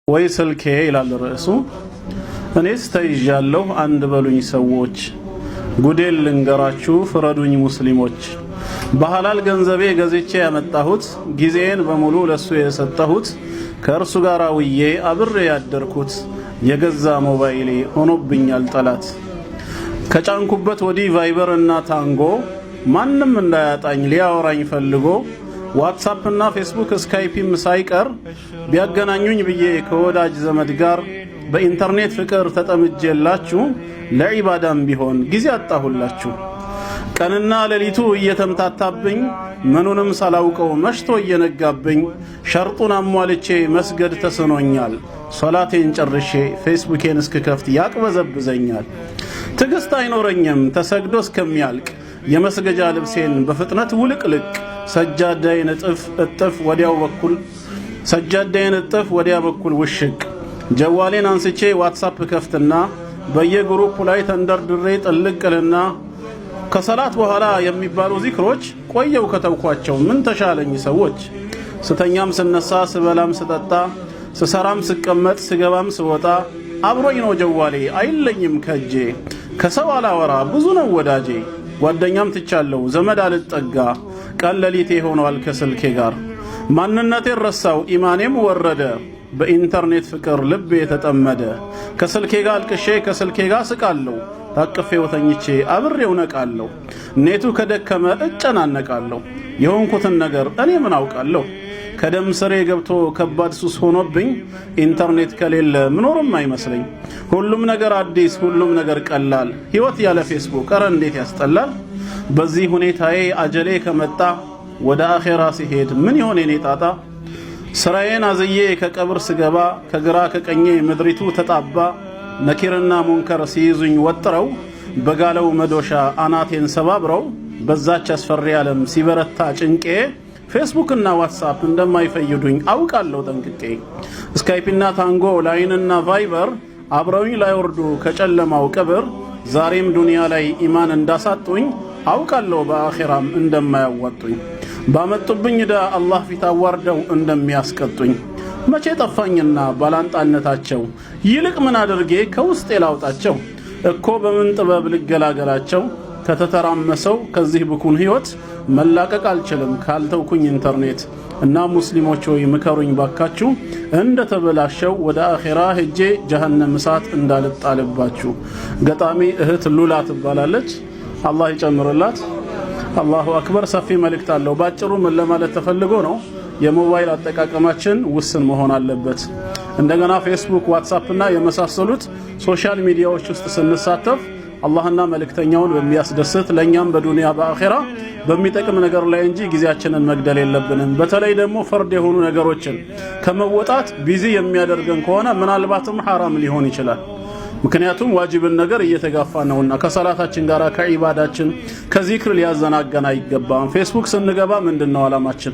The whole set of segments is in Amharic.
ወይ ስልኬ ይላል ርዕሱ። እኔስ ተይዣለሁ አንድ በሉኝ ሰዎች፣ ጉዴን ልንገራችሁ ፍረዱኝ ሙስሊሞች። በሐላል ገንዘቤ ገዝቼ ያመጣሁት፣ ጊዜን በሙሉ ለሱ የሰጠሁት፣ ከእርሱ ጋር ውዬ አብሬ ያደርኩት፣ የገዛ ሞባይሌ ሆኖብኛል ጠላት። ከጫንኩበት ወዲህ ቫይበር እና ታንጎ፣ ማንም እንዳያጣኝ ሊያወራኝ ፈልጎ፣ ዋትስአፕ እና ፌስቡክ ስካይፒም ሳይቀር ቢያገናኙኝ ብዬ ከወዳጅ ዘመድ ጋር በኢንተርኔት ፍቅር ተጠምጄላችሁ ለዒባዳም ቢሆን ጊዜ አጣሁላችሁ። ቀንና ሌሊቱ እየተምታታብኝ ምኑንም ሳላውቀው መሽቶ እየነጋብኝ ሸርጡን አሟልቼ መስገድ ተስኖኛል። ሶላቴን ጨርሼ ፌስቡኬን እስክከፍት ያቅበዘብዘኛል። ትዕግስት አይኖረኝም ተሰግዶ እስከሚያልቅ የመስገጃ ልብሴን በፍጥነት ውልቅልቅ ሰጃዳዬን እጥፍ ወዲያ በኩል ውሽቅ። ጀዋሌን አንስቼ ዋትስአፕ ከፍትና በየግሩፑ ላይ ተንደርድሬ ጥልቅልና ከሰላት በኋላ የሚባሉ ዚክሮች ቆየው ከተውኳቸው ምን ተሻለኝ ሰዎች። ስተኛም ስነሳ ስበላም ስጠጣ ስሰራም ስቀመጥ ስገባም ስወጣ አብሮኝ ነው ጀዋሌ አይለኝም ከጄ። ከሰው አላወራ ብዙ ነው ወዳጄ፣ ጓደኛም ትቻለው ዘመድ አልጠጋ። ቀን ለሊቴ ሆኗል ከስልኬ ጋር ማንነቴን ረሳው ኢማኔም ወረደ። በኢንተርኔት ፍቅር ልቤ የተጠመደ ከስልኬ ጋር አልቅሼ ከስልኬ ጋር ስቃለሁ። ታቅፌው ተኝቼ አብሬው ነቃለሁ። ኔቱ ከደከመ እጨናነቃለሁ። የሆንኩትን ነገር እኔ ምን አውቃለሁ። ከደም ስሬ ገብቶ ከባድ ሱስ ሆኖብኝ ኢንተርኔት ከሌለ ምኖርም አይመስለኝ። ሁሉም ነገር አዲስ ሁሉም ነገር ቀላል፣ ህይወት ያለ ፌስቡክ ኧረ እንዴት ያስጠላል። በዚህ ሁኔታዬ አጀሌ ከመጣ ወደ አኼራ ሲሄድ ምን ይሆን የኔ ጣጣ። ስራዬን አዝዬ ከቀብር ስገባ ከግራ ከቀኜ ምድሪቱ ተጣባ። ነኪርና ሙንከር ሲይዙኝ ወጥረው በጋለው መዶሻ አናቴን ሰባብረው በዛች አስፈሪ ዓለም ሲበረታ ጭንቄ ፌስቡክ እና ዋትስአፕ እንደማይፈይዱኝ አውቃለሁ ጠንቅቄ። ስካይፕና ታንጎ ላይንና ቫይበር አብረውኝ ላይወርዱ ከጨለማው ቅብር ዛሬም ዱንያ ላይ ኢማን እንዳሳጡኝ አውቃለሁ በአኺራም እንደማያዋጡኝ። ባመጡብኝ ዕዳ አላህ ፊት አዋርደው እንደሚያስቀጡኝ መቼ ጠፋኝና ባላንጣነታቸው ይልቅ ምን አድርጌ ከውስጤ ላውጣቸው። እኮ በምን ጥበብ ልገላገላቸው ከተተራመሰው ከዚህ ብኩን ህይወት መላቀቅ አልችልም ካልተውኩኝ ኢንተርኔት። እና ሙስሊሞች ሆይ ምከሩኝ ባካችሁ እንደተበላሸው ወደ አኺራ ሄጄ ጀሃነም እሳት እንዳልጣልባችሁ። ገጣሚ እህት ሉላ ትባላለች፣ አላህ ይጨምርላት። አላሁ አክበር። ሰፊ መልእክት አለው። ባጭሩ ምን ለማለት ተፈልጎ ነው? የሞባይል አጠቃቀማችን ውስን መሆን አለበት። እንደገና ፌስቡክ፣ ዋትስአፕ እና የመሳሰሉት ሶሻል ሚዲያዎች ውስጥ ስንሳተፍ አላህና መልእክተኛውን በሚያስደስት ለኛም በዱንያ በአኺራ በሚጠቅም ነገር ላይ እንጂ ጊዜያችንን መግደል የለብንም። በተለይ ደግሞ ፈርድ የሆኑ ነገሮችን ከመወጣት ቢዚ የሚያደርገን ከሆነ ምናልባትም ሐራም ሊሆን ይችላል። ምክንያቱም ዋጅብን ነገር እየተጋፋ ነውና ከሰላታችን ጋር ከዒባዳችን ከዚክር ሊያዘናጋን አይገባም። ፌስቡክ ስንገባ ምንድነው ዓላማችን?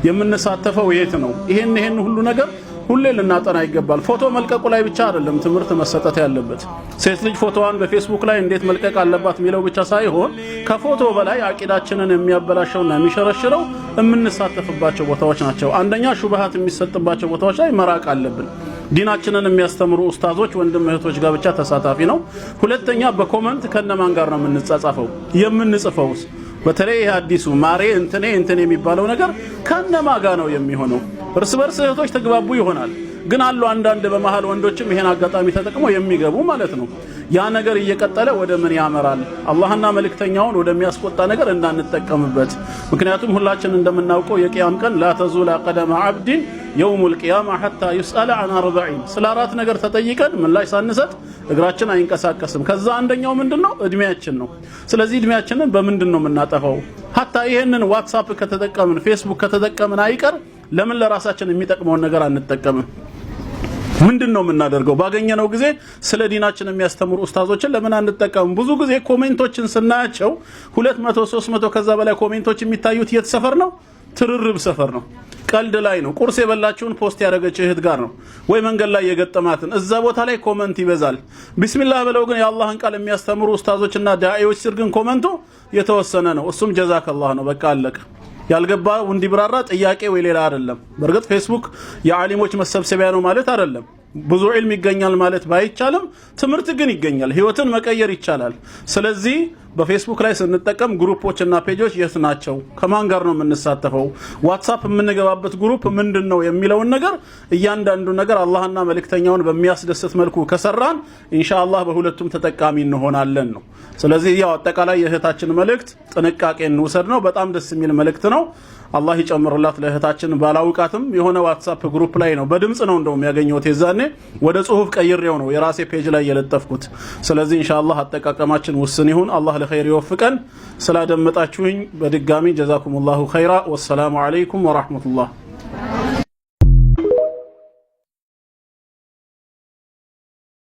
የምንሳተፈው የት ነው? ይሄን ሁሉ ነገር ሁሌ ልናጠና ይገባል። ፎቶ መልቀቁ ላይ ብቻ አይደለም ትምህርት መሰጠት ያለበት። ሴት ልጅ ፎቶዋን በፌስቡክ ላይ እንዴት መልቀቅ አለባት የሚለው ብቻ ሳይሆን ከፎቶ በላይ አቂዳችንን የሚያበላሸውና የሚሸረሽረው የምንሳተፍባቸው ቦታዎች ናቸው። አንደኛ ሹብሃት የሚሰጥባቸው ቦታዎች ላይ መራቅ አለብን። ዲናችንን የሚያስተምሩ ኡስታዞች ወንድም እህቶች ጋር ብቻ ተሳታፊ ነው። ሁለተኛ በኮመንት ከነማን ጋር ነው የምንጻጻፈው የምንጽፈውስ? በተለይ አዲሱ ማሬ እንትን የሚባለው ነገር ከነማ ጋር ነው የሚሆነው? እርስ በርስ እህቶች ተግባቡ ይሆናል፣ ግን አሉ አንዳንድ በመሃል ወንዶችም ይሄን አጋጣሚ ተጠቅመው የሚገቡ ማለት ነው። ያ ነገር እየቀጠለ ወደ ምን ያመራል? አላህና መልእክተኛውን ወደሚያስቆጣ ነገር እንዳንጠቀምበት። ምክንያቱም ሁላችን እንደምናውቀው የቂያም ቀን ላ ተዙላ ቀደመ ዐብድን የውሙል ቂያማ ሐታ ይስአለ ዐን አርበዒን፣ ስለ 4 ነገር ተጠይቀን ምላሽ ሳንሰጥ እግራችን አይንቀሳቀስም። ከዛ አንደኛው ምንድነው? እድሜያችን ነው። ስለዚህ እድሜያችንን በምንድነው የምናጠፋው? ሐታ ይሄንን ዋትስአፕ ከተጠቀምን ፌስቡክ ከተጠቀምን አይቀር ለምን ለራሳችን የሚጠቅመውን ነገር አንጠቀምም? ምንድነው የምናደርገው? ባገኘነው ጊዜ ስለ ዲናችን የሚያስተምሩ ኡስታዞችን ለምን አንጠቀምም? ብዙ ጊዜ ኮሜንቶችን ስናያቸው 200 300 ከዛ በላይ ኮሜንቶች የሚታዩት የት ሰፈር ነው? ትርርብ ሰፈር ነው። ቀልድ ላይ ነው። ቁርስ የበላችሁን ፖስት ያደረገች እህት ጋር ነው ወይ መንገድ ላይ የገጠማትን እዛ ቦታ ላይ ኮመንት ይበዛል። ቢስሚላህ ብለው ግን የአላህን ቃል የሚያስተምሩ ኡስታዞችና ዳዒዎች ስር ግን ኮመንቱ የተወሰነ ነው። እሱም ጀዛከላህ ነው። በቃ አለቀ። ያልገባው እንዲብራራ ጥያቄ ወይ ሌላ አይደለም። በርግጥ ፌስቡክ የዓሊሞች መሰብሰቢያ ነው ማለት አይደለም። ብዙ ዒልም ይገኛል ማለት ባይቻልም ትምህርት ግን ይገኛል፣ ህይወትን መቀየር ይቻላል። ስለዚህ በፌስቡክ ላይ ስንጠቀም ግሩፖችና ፔጆች የት ናቸው፣ ከማን ጋር ነው የምንሳተፈው፣ ዋትስአፕ የምንገባበት ግሩፕ ምንድነው የሚለውን ነገር እያንዳንዱ ነገር አላህና መልእክተኛውን በሚያስደስት መልኩ ከሰራን ኢንሻአላህ በሁለቱም ተጠቃሚ እንሆናለን ነው። ስለዚህ ያው አጠቃላይ የእህታችን መልእክት ጥንቃቄ እንውሰድ ነው። በጣም ደስ የሚል መልእክት ነው። አላህ ይጨምርላት ለእህታችን። ባላውቃትም የሆነ ዋትስአፕ ግሩፕ ላይ ነው በድምጽ ነው እንደውም ያገኘሁት፣ የዛኔ ወደ ጽሁፍ ቀይሬው ነው የራሴ ፔጅ ላይ የለጠፍኩት። ስለዚህ ኢንሻአላህ አጠቃቀማችን ውስን ይሁን። አላህ ለኸይር ይወፍቀን። ስላደመጣችሁኝ በድጋሚ ጀዛኩሙላሁ ኸይራ። ወሰላሙ አለይኩም ወራህመቱላህ።